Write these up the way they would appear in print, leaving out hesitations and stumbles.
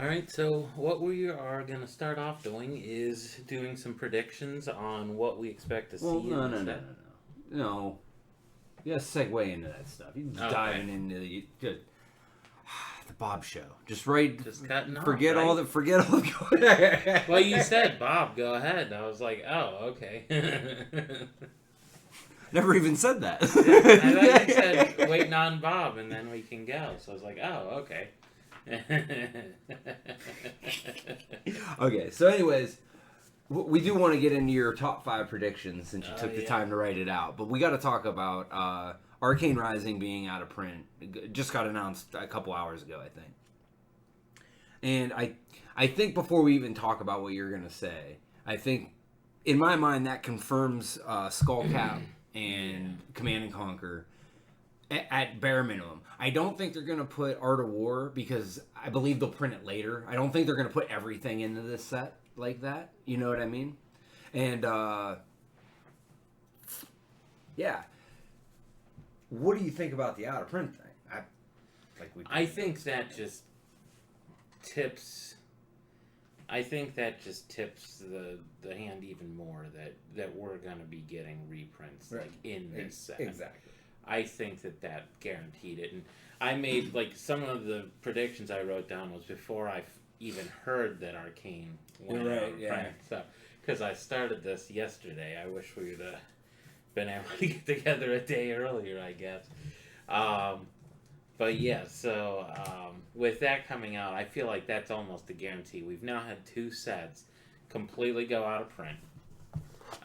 All right, so what we are going to start off doing is doing some predictions on what we expect to see. Well, no. You gotta segue into that stuff. You just diving into the Bob show. Just cutting off. Forget all the. Well, you said Bob. Go ahead. I was like, oh, okay. Never even said that. I thought you said waiting on Bob, and then we can go. So I was like, oh, okay. Okay. So, anyways. We do want to get into your top 5 predictions since you took the time to write it out. But we got to talk about Arcane Rising being out of print. It just got announced a couple hours ago, I think. And I think before we even talk about what you're going to say, I think, in my mind, that confirms Skullcap and Command and Conquer at bare minimum. I don't think they're going to put Art of War because I believe they'll print it later. I don't think they're going to put everything into this set like that. You know what I mean? And, yeah. What do you think about the out of print thing? I think that just tips... I think that just tips the hand even more that we're going to be getting reprints like in this set. Exactly. I think that guaranteed it. And I made, like, some of the predictions I wrote down was before I even heard that Arcane went out of print. So, because I started this yesterday. I wish we would have been able to get together a day earlier, I guess. But yeah, so with that coming out, I feel like that's almost a guarantee. We've now had 2 sets completely go out of print.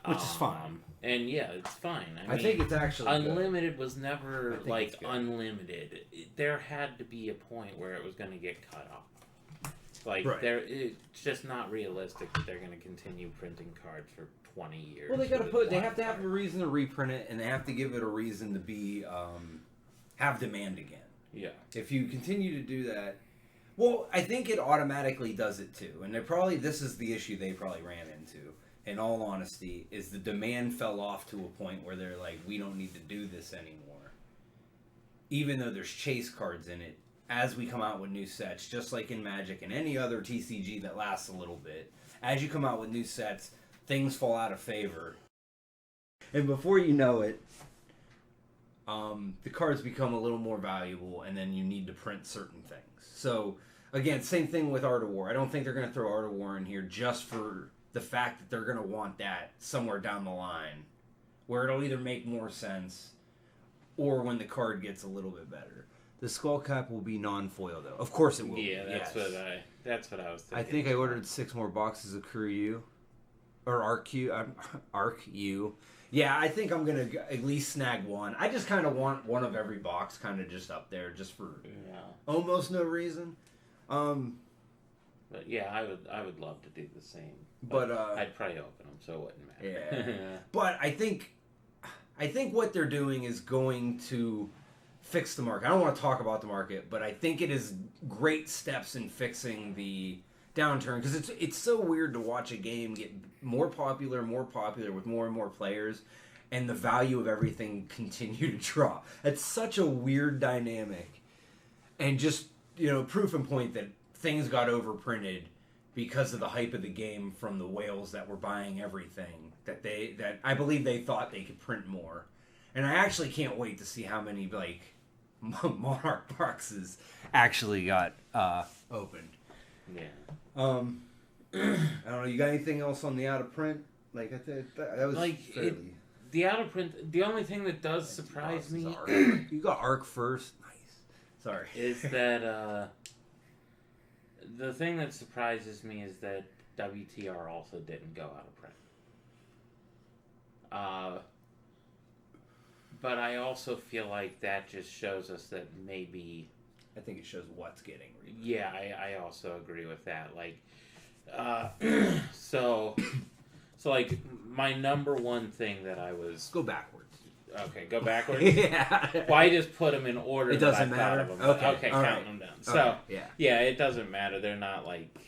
Which is fine. And yeah, it's fine. I mean, think it's actually unlimited good. Was never like unlimited. There had to be a point where it was going to get cut off. Like it's just not realistic that they're going to continue printing cards for 20 years. Well, they have to have a reason to reprint it, and they have to give it a reason to be have demand again. Yeah. If you continue to do that, well, I think it automatically does it too, and this is the issue they probably ran into. In all honesty, is the demand fell off to a point where they're like, we don't need to do this anymore. Even though there's chase cards in it, as we come out with new sets, just like in Magic and any other TCG that lasts a little bit, as you come out with new sets, things fall out of favor. And before you know it, the cards become a little more valuable, and then you need to print certain things. So, again, same thing with Art of War. I don't think they're going to throw Art of War in here just for the fact that they're going to want that somewhere down the line where it'll either make more sense or when the card gets a little bit better. The Skullcap will be non-foil, though. Of course it will. Yeah, that's what I was thinking. I think I ordered 6 more boxes of Cru2 or Arc-U. Yeah, I think I'm going to at least snag one. I just kind of want one of every box kind of just up there just for almost no reason. But yeah, I would love to do the same. But I'd probably open them, so it wouldn't matter. Yeah. But I think what they're doing is going to fix the market. I don't want to talk about the market, but I think it is great steps in fixing the downturn, because it's so weird to watch a game get more popular with more and more players, and the value of everything continue to drop. It's such a weird dynamic, and just proof and point that things got overprinted because of the hype of the game from the whales that were buying everything. That I believe they thought they could print more, and I actually can't wait to see how many Monarch boxes actually got opened. Yeah. I don't know. You got anything else on the out of print? Like I said, that was fairly... The out of print. The only thing that does surprise me. You got Arc first. Nice. Sorry. Is that the thing that surprises me is that WTR also didn't go out of print. But I also feel like that just shows us that maybe... I think it shows what's getting read. Yeah, I also agree with that. Like, so like, my number one thing that I was... Go backwards. Okay, go backwards? Yeah. Well, I just put them in order. It doesn't matter? Okay, counting them down. So, yeah, it doesn't matter. They're not, like,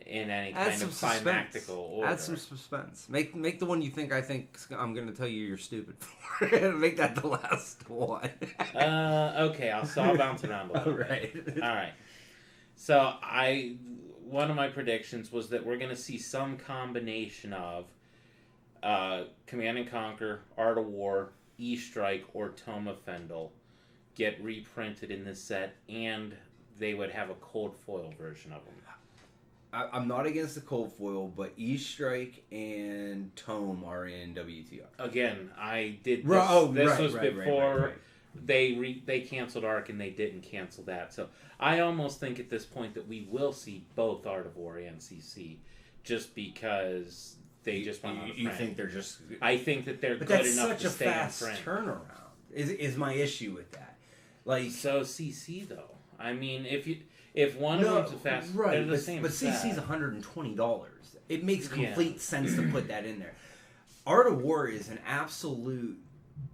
in any kind of climactical order. Add some suspense. Make the one you think I'm going to tell you you're stupid for. Make that the last one. Okay, I'll bounce around a little bit. Right. All right. So one of my predictions was that we're going to see some combination of Command and Conquer, Art of War, E-Strike, or Tome of Fendel get reprinted in this set, and they would have a cold foil version of them. I'm not against the cold foil, but E-Strike and Tome are in WTR. Again, I did this. This was before they canceled Arc, and they didn't cancel that. So I almost think at this point that we will see both Art of War and CC, just because they just went on a You think they're just... I think that they're but good enough to stay on that's such a fast turnaround, is my issue with that. Like, so CC, though. I mean, if one of them's a fast... Right, they're the same but set. CC's $120. It makes complete sense to put that in there. Art of War is an absolute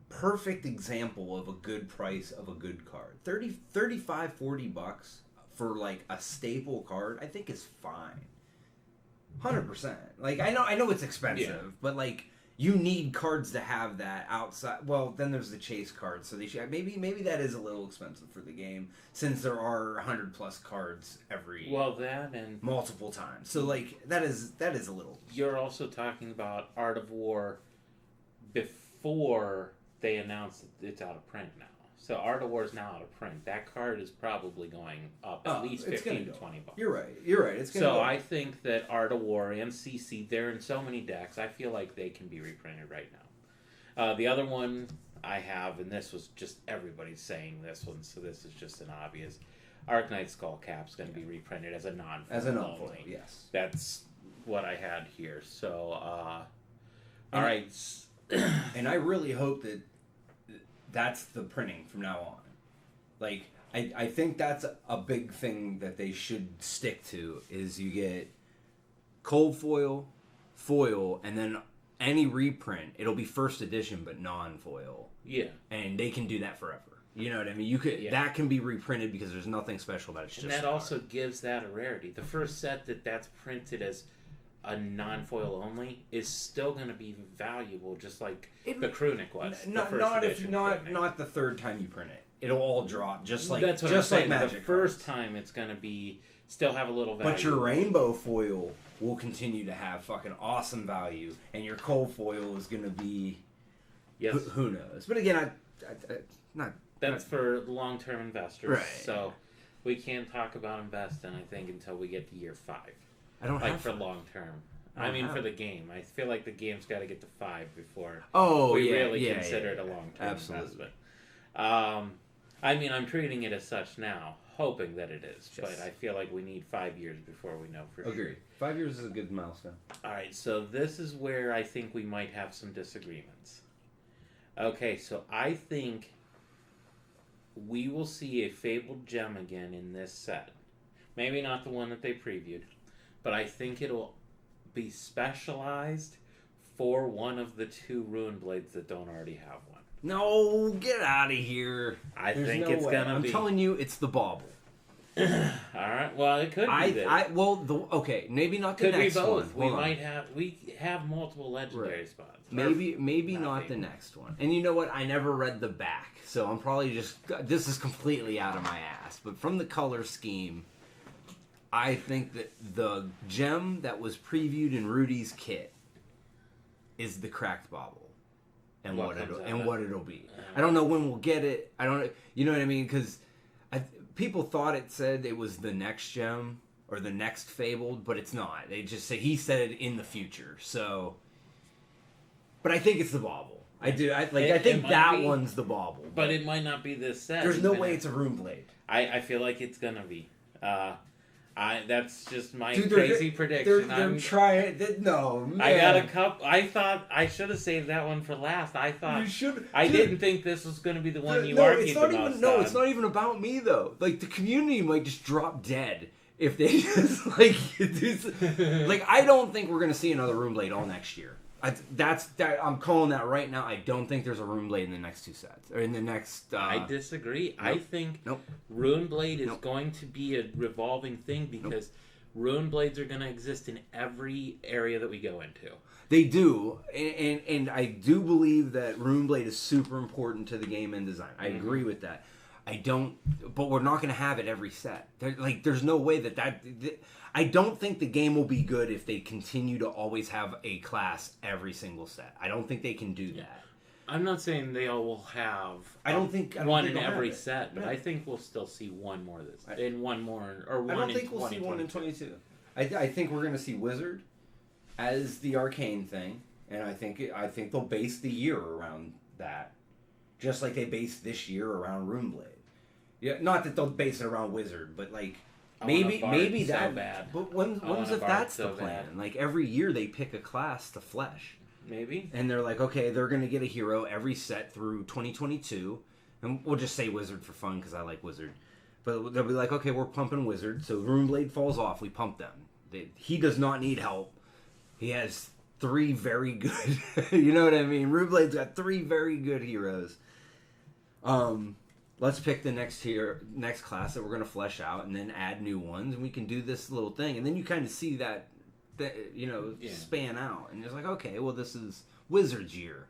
perfect example of a good price of a good card. $35, $40 for like a staple card, I think is fine. 100%. Like, I know it's expensive, but like, you need cards to have that outside. Well, then there's the chase cards, so they should, maybe that is a little expensive for the game, since there are 100+ cards every that and multiple times. So like, that is a little. You're also talking about Art of War before they announced that it's out of print now. So Art of War is now out of print. That card is probably going up at least $15 to $20. You're right. It's going to go. I think that Art of War and CC, they're in so many decks, I feel like they can be reprinted right now. The other one I have, and this was just everybody saying this one, so this is just an obvious. Arknight Skullcap's going to be reprinted as a non-foil. Yes. That's what I had here. So, all right. And I really hope that that's the printing from now on. Like, I think that's a big thing that they should stick to, is you get cold foil, foil, and then any reprint, it'll be first edition but non-foil. Yeah. And they can do that forever. You know what I mean? You could that can be reprinted because there's nothing special about it. It's just that also gives that a rarity. The first set that's printed as a non-foil only is still going to be valuable, just like the Cru2 was. Not the third time you print it. It'll all drop just like that's what just I'm like saying. Magic. The first time it's going to be still have a little value. But your rainbow foil will continue to have fucking awesome value, and your cold foil is going to be who knows. But again, that's for long-term investors. Right. So we can't talk about investing, I think, until we get to year 5. I don't like for long term. For the game. I feel like the game's got to get to 5 before we really consider it a long term investment. I'm treating it as such now, hoping that it is, but I feel like we need 5 years before we know for sure. Agreed. 5 years is a good milestone. All right, so this is where I think we might have some disagreements. Okay, so I think we will see a Fabled Gem again in this set. Maybe not the one that they previewed. But I think it'll be specialized for one of the 2 Ruin Blades that don't already have one. No, get out of here. There's think it's going to be. I'm telling you, it's the bauble. All right. Well, it could be this. Maybe not the next one. We have multiple legendary spots. Maybe not the next one. And you know what? I never read the back, so I'm probably this is completely out of my ass. But from the color scheme, I think that the gem that was previewed in Rudy's kit is the cracked bauble, and what it'll be. I don't know when we'll get it. I don't. You know what I mean? Because people thought it said it was the next gem or the next Fabled, but it's not. They just say he said it in the future. So, but I think it's the bauble. I do. I think that one's the bauble. But it might not be this set. There's no way it's a Rune Blade. I feel like it's gonna be. That's just my crazy prediction. They're trying. No, man. I got a cup. I thought I should have saved that one for last. I thought you should. I didn't think this was going to be the one you argued about. It's not even about me though. Like the community might just drop dead if they just like I don't think we're going to see another Rune Blade all next year. I'm calling that right now. I don't think there's a Rune Blade in the next 2 sets or in the next. I disagree. Nope. I think Rune Blade is going to be a revolving thing because Rune Blades are going to exist in every area that we go into. They do, and I do believe that Rune Blade is super important to the game and design. I agree with that. But we're not going to have it every set. There's no way that I don't think the game will be good if they continue to always have a class every single set. I don't think they can do that. I'm not saying they all will have. I don't think one in every set, but I think we'll still see one more and one more, or one. I don't think we'll see one in 22. I think we're going to see Wizard as the arcane thing, and I think they'll base the year around that, just like they based this year around Runeblade. Yeah, not that they'll base it around Wizard, but like maybe that. So bad. But when if that's the plan? Bad. Like every year they pick a class to flesh. Maybe. And they're like, okay, they're going to get a hero every set through 2022. And we'll just say Wizard for fun because I like Wizard. But they'll be like, okay, we're pumping Wizard. So Runeblade falls off. We pump them. He does not need help. He has 3 very good... you know what I mean? Runeblade's got 3 very good heroes. Let's pick the next class that we're going to flesh out and then add new ones. And we can do this little thing. And then you kind of see that span out, and it's like, okay, well, this is Wizard's year.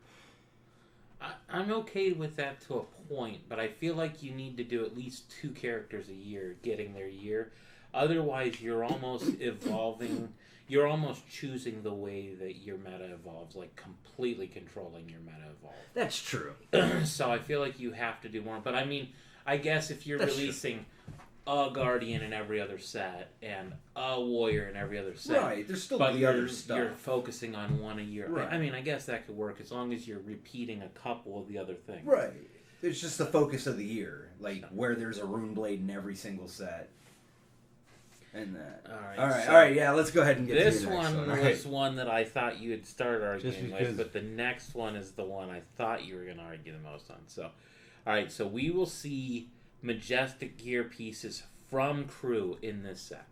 I'm okay with that to a point, but I feel like you need to do at least 2 characters a year getting their year. Otherwise, you're almost evolving. You're almost choosing the way that your meta evolves, like completely controlling your meta evolve. That's true. So I feel like you have to do more. But I mean, I guess if you're releasing a Guardian in every other set and a Warrior in every other set. Right, there's still the other stuff. You're focusing on one a year. Right. I mean, I guess that could work as long as you're repeating a couple of the other things. Right. It's just the focus of the year, like where there's a Runeblade in every single set. And that. All right. Yeah, let's go ahead and get to this one. Was one that I thought you would start arguing with, but the next one is the one I thought you were going to argue the most on. So, all right. So we will see Majestic gear pieces from Cru in this set.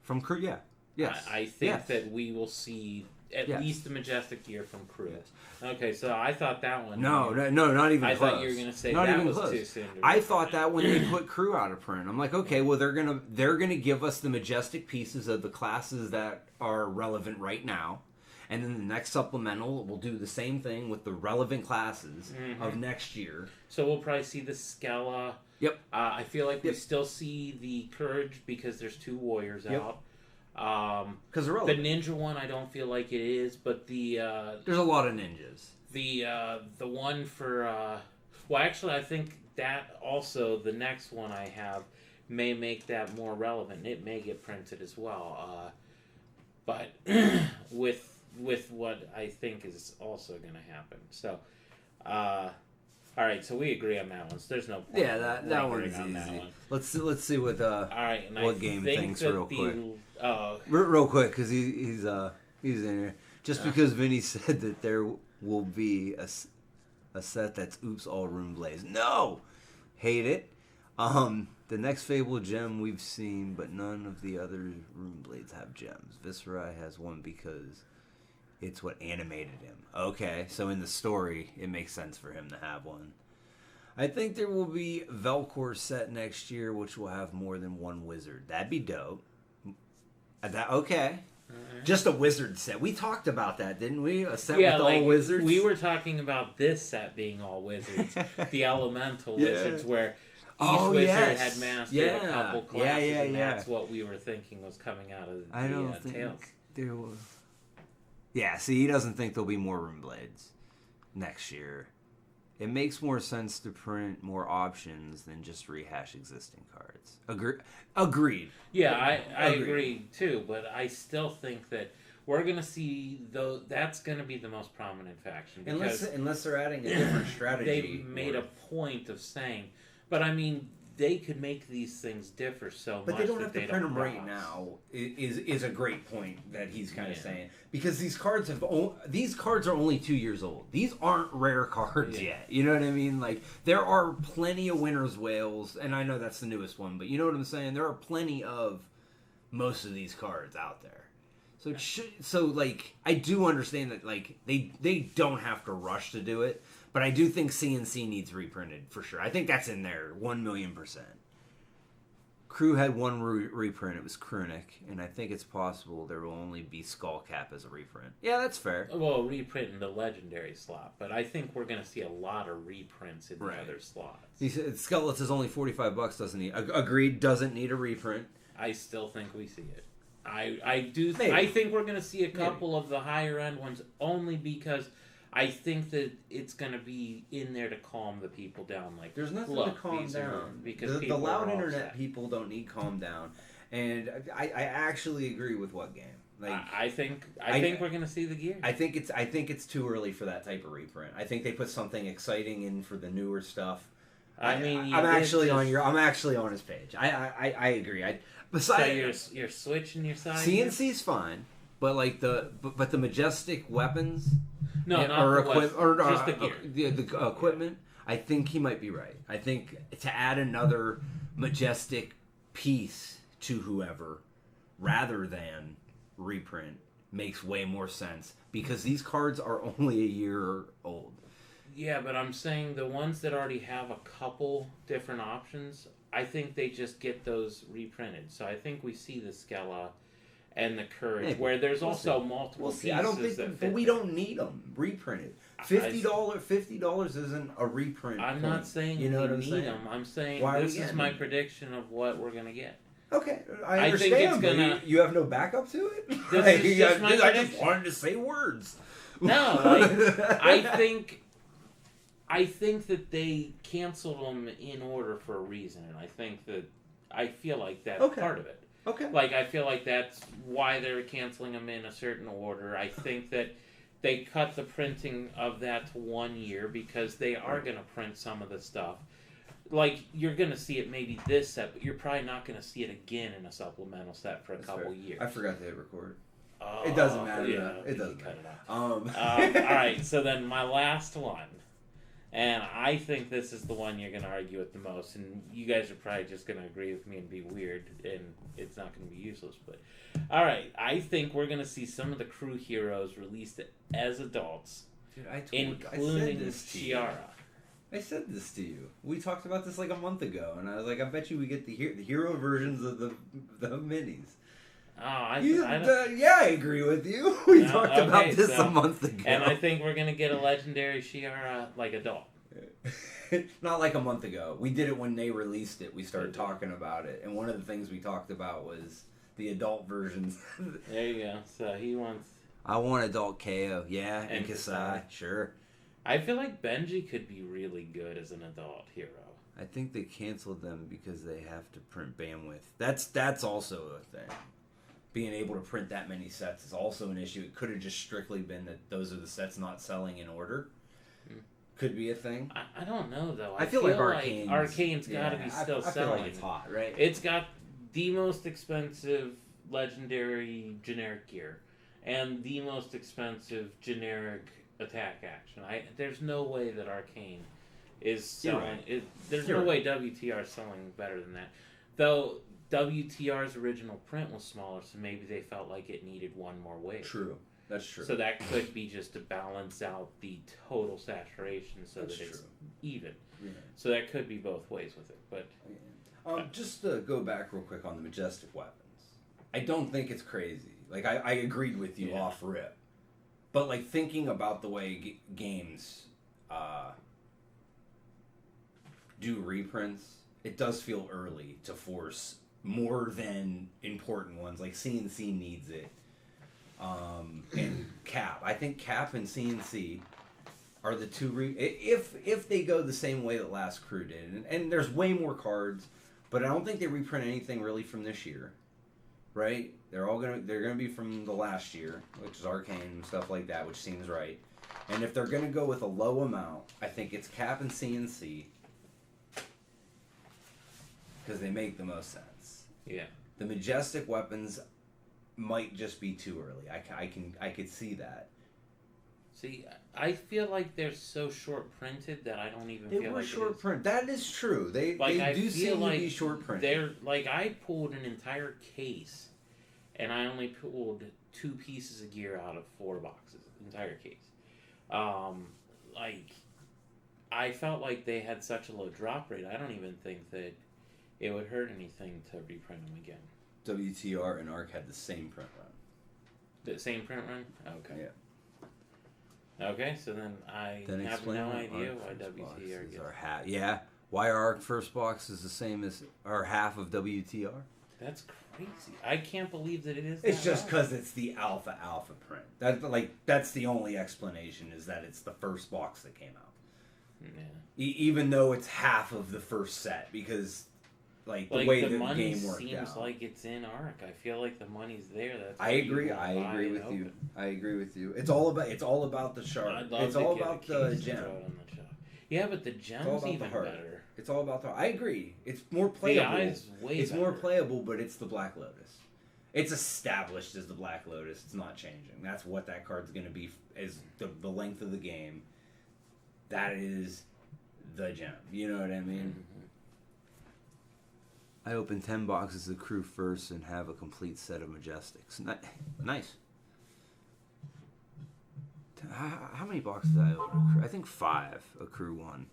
From Cru, yeah. Yes. I think that we will see at least the Majestic gear from Cru. Yes. Okay, so I thought that one... No, not even close. I thought you were going to say not that was close. Too soon. I thought that when they put Cru out of print. I'm like, okay, well, they're gonna give us the Majestic pieces of the classes that are relevant right now. And then the next supplemental will do the same thing with the relevant classes of next year. So we'll probably see the Skella. Yep. I feel like we still see the Courage because there's 2 Warriors out. Because the Ninja one, I don't feel like it is, but the there's a lot of ninjas. The one for well, actually, I think that also the next one I have may make that more relevant. It may get printed as well, but with what I think is also going to happen. So, all right, so we agree on that one. So there's no point. Yeah, that one's easy. That one. Let's see what all right, and what game thinks real quick. Real quick, because he's in here. Just because Vinny said that there will be a set that's oops all Runeblaze. No, hate it. The next Fable gem we've seen, but none of the other Runeblades have gems. Viscera has one because it's what animated him. Okay, so in the story, it makes sense for him to have one. I think there will be Velcor set next year, which will have more than one wizard. That'd be dope. Okay. Right. Just a wizard set. We talked about that, didn't we? A set with all wizards? We were talking about this set being all wizards. The elemental wizards, where each wizard had mastered a couple classes, and that's what we were thinking was coming out of the Tales. There was... Yeah, see, he doesn't think there'll be more Runeblades next year. It makes more sense to print more options than just rehash existing cards. Agreed. Yeah, I agree too, but I still think that we're going to see, though, that's going to be the most prominent faction. Unless they're adding a different strategy. They made a point of saying, but I mean, they could make these things differ so much. But they don't have to print them right now. Is a great point that he's kind of saying, because these cards are only 2 years old. These aren't rare cards yet. You know what I mean? Like, there are plenty of Winter's Whales, and I know that's the newest one, but you know what I'm saying? There are plenty of most of these cards out there. So like, I do understand that, like, they don't have to rush to do it. But I do think CNC needs reprinted for sure. I think that's in there 1,000,000%. Crew had one reprint. It was Krunic, and I think it's possible there will only be Skullcap as a reprint. Yeah, that's fair. Well, reprint in the legendary slot, but I think we're going to see a lot of reprints in the other slots. He said Skeletons is only $45. Doesn't need. Agreed. Doesn't need a reprint. I still think we see it. I do. I think we're going to see a couple of the higher end ones only because I think that it's going to be in there to calm the people down. Like, there's nothing to calm down because the loud internet people don't need calm down, and I actually agree with What Game. Like, I think we're going to see the gear. I think it's too early for that type of reprint. I think they put something exciting in for the newer stuff. I'm actually on his page. I agree. Besides, so you're switching your side. CNC's fine, but like the majestic weapons. No, just the gear. The equipment. I think he might be right. I think to add another majestic piece to whoever, rather than reprint, makes way more sense because these cards are only a year old. Yeah, but I'm saying the ones that already have a couple different options, I think they just get those reprinted. So I think we see the Skella and the Courage, where there's also multiple pieces. I don't think but we don't need them reprinted. $50 isn't a reprint. I'm not saying you need them. I'm saying this is my prediction of what we're gonna get. Okay, I understand. I think it's gonna. You have no backup to it. I just wanted to say words. No, I think that they canceled them in order for a reason, and I feel like that's part of it. Okay. Like, I feel like that's why they're canceling them in a certain order. I think that they cut the printing of that to 1 year because they are going to print some of the stuff. Like, you're going to see it maybe this set, but you're probably not going to see it again in a supplemental set for a couple years. I forgot to hit record. It doesn't matter. Yeah, it doesn't matter. All right, so then my last one. And I think this is the one you're going to argue with the most. And you guys are probably just going to agree with me and be weird. And it's not going to be useless. But, all right. I think we're going to see some of the Crew heroes released as adults. Dude, including Chiara. I said this to you. We talked about this like a month ago. And I was like, I bet you we get the hero versions of the minis. Oh, I agree with you. We talked about this a month ago. And I think we're going to get a legendary Chiara, like, adult. Not like a month ago. We did it when they released it. We started talking about it. And one of the things we talked about was the adult versions. There you go. So he wants... I want adult KO. Yeah, and Kasai. Sure. I feel like Benji could be really good as an adult hero. I think they canceled them because they have to print bandwidth. That's also a thing. Being able to print that many sets is also an issue. It could have just strictly been that those are the sets not selling in order. Could be a thing. I don't know, though. I feel like Arcane's got to be still selling. I feel like it's hot, right? It's got the most expensive legendary generic gear and the most expensive generic attack action. There's no way that Arcane is selling. There's no way WTR is selling better than that. Though... WTR's original print was smaller, so maybe they felt like it needed one more wave. True. That's true. So that could be just to balance out the total saturation so that it's even. Yeah. So that could be both ways with it. But just to go back real quick on the majestic weapons, I don't think it's crazy. Like, I agreed with you off rip. But, like, thinking about the way games do reprints, it does feel early to force more than important ones. Like CNC needs it. And Cap. I think Cap and CNC are the two if they go the same way that last Crew did. And there's way more cards, but I don't think they reprint anything really from this year. Right? They're gonna be from the last year, which is Arcane and stuff like that, which seems right. And if they're gonna go with a low amount, I think it's Cap and CNC. Because they make the most sense. Yeah. The majestic weapons might just be too early. I could see that. See, I feel like they're so short printed that I don't even feel like they were short print. That is true. They do seem to be short printed. They're like, I pulled an entire case, and I only pulled 2 pieces of gear out of 4 boxes. Entire case. Like, I felt like they had such a low drop rate. I don't even think that it would hurt anything to reprint them again. WTR and ARC had the same print run. The same print run? Okay. Yeah. Okay, so then I have no idea why WTR gets... Yeah. Why our ARC first box is the same as our half of WTR? That's crazy. I can't believe that it is. It's just because it's the alpha print. That's the only explanation, is that it's the first box that came out. Yeah. Even though it's half of the first set, because the way the game worked out. Seems like it's in ARC. I feel like the money's there. That's I agree with you. I agree with you. It's all about the shard. It's all about the gem. Yeah, but the gem's even better. It's all about the... I agree. It's more playable. The eye's way it's better. more playable, but it's the Black Lotus. It's established as the Black Lotus. It's not changing. That's what that card's going to be, is the length of the game. That is the gem. You know what I mean? Mm-hmm. I open 10 boxes of Cru first and have a complete set of Majestics. Nice. How many boxes did I open of Cru? I think 5 of Cru 1.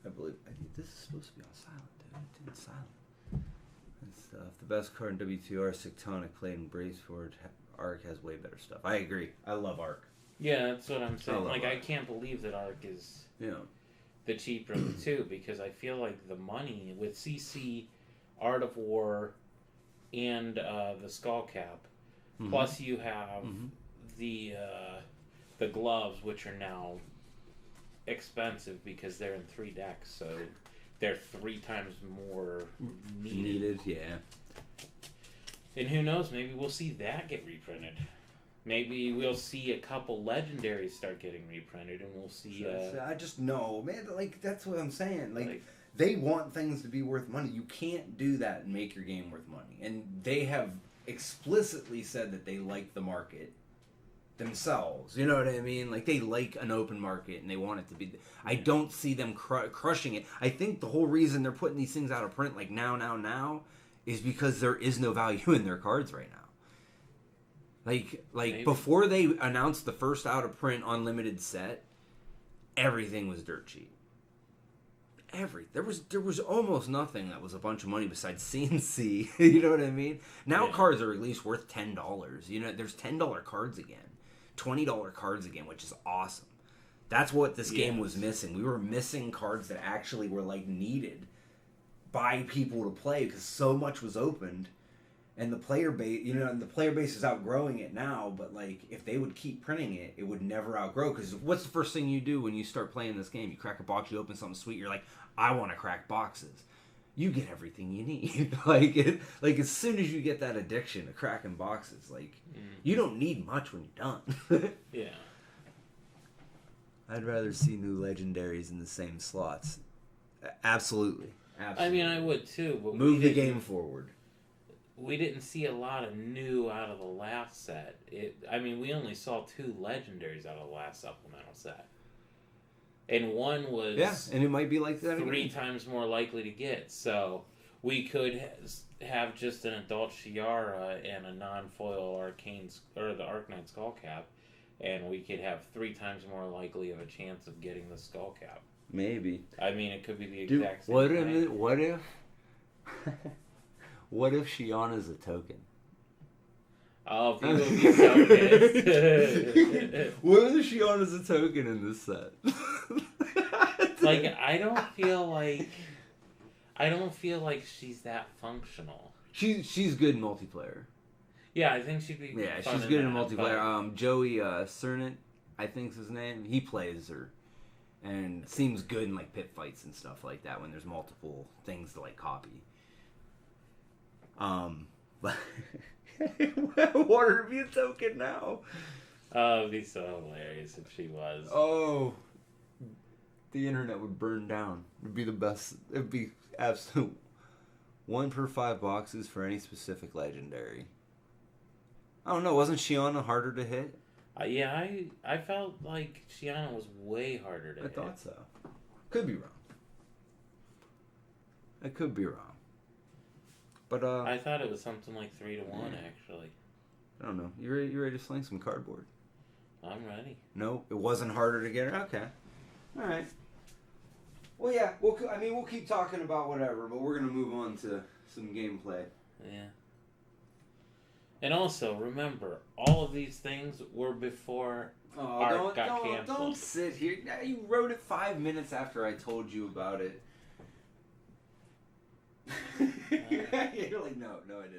I believe this is supposed to be on silent, dude. It's silent. And stuff. The best card in WTR is Tectonic, played in Braceford. ARC has way better stuff. I agree. I love ARC. Yeah, that's what I'm saying. I can't believe that ARC is the cheaper of the two, because I feel like the money with CC, Art of War, and the Skull Cap, plus you have the gloves, which are now expensive because they're in 3 decks, so they're 3 times more needed. Yeah. And who knows, maybe we'll see that get reprinted. Maybe we'll see a couple legendaries start getting reprinted, and we'll see... I just know, man, that's what I'm saying. They want things to be worth money. You can't do that and make your game worth money. And they have explicitly said that they like the market themselves. You know what I mean? They like an open market, and they want it to be... I don't see them crushing it. I think the whole reason they're putting these things out of print, now, is because there is no value in their cards right now. Before they announced the first out of print unlimited set, everything was dirt cheap. There was almost nothing that was a bunch of money besides CNC. You know what I mean? Now cards are at least worth $10. You know, there's $10 cards again, $20 cards again, which is awesome. That's what this game was missing. We were missing cards that actually were needed by people to play, because so much was opened. And the player base, is outgrowing it now, but if they would keep printing it, it would never outgrow. Because what's the first thing you do when you start playing this game? You crack a box, you open something sweet, you're like, I want to crack boxes. You get everything you need. As soon as you get that addiction to cracking boxes, you don't need much when you're done. Yeah. I'd rather see new legendaries in the same slots. Absolutely. I mean, I would too, but move the game forward. We didn't see a lot of new out of the last set. We only saw 2 legendaries out of the last supplemental set. And one was... and it might be like that 3 times more likely to get. So we could have just an adult Shiara and a non-foil Arcane... or the Arcanite Skull Cap, and we could have 3 times more likely of a chance of getting the Skull Cap. Maybe. It could be the exact same thing. What if... What if Shiana's a token? Oh, people would be so pissed. What if Shiana's a token in this set? I don't feel like she's that functional. She's good in multiplayer. Yeah, I think she'd be. Yeah, she's good in multiplayer. Joey Cernit, I think's his name. He plays her, and seems good in pit fights and stuff like that when there's multiple things to copy. But I want her to be a token now. Oh, it'd be so hilarious if she was. Oh, the internet would burn down. It'd be the best. It'd be absolute. 1 per 5 boxes for any specific legendary. I don't know. Wasn't Shiana harder to hit? Yeah, I felt like Shiana was way harder to hit. I thought so. Could be wrong. I could be wrong. But I thought it was something like 3-1, actually. I don't know. You ready to sling some cardboard? I'm ready. No, it wasn't harder to get her? Okay. All right. Well, yeah. We'll keep talking about whatever, but we're gonna move on to some gameplay. Yeah. And also, remember, all of these things were before art got canceled. Don't sit here. You wrote it 5 minutes after I told you about it. You're like, no, I didn't.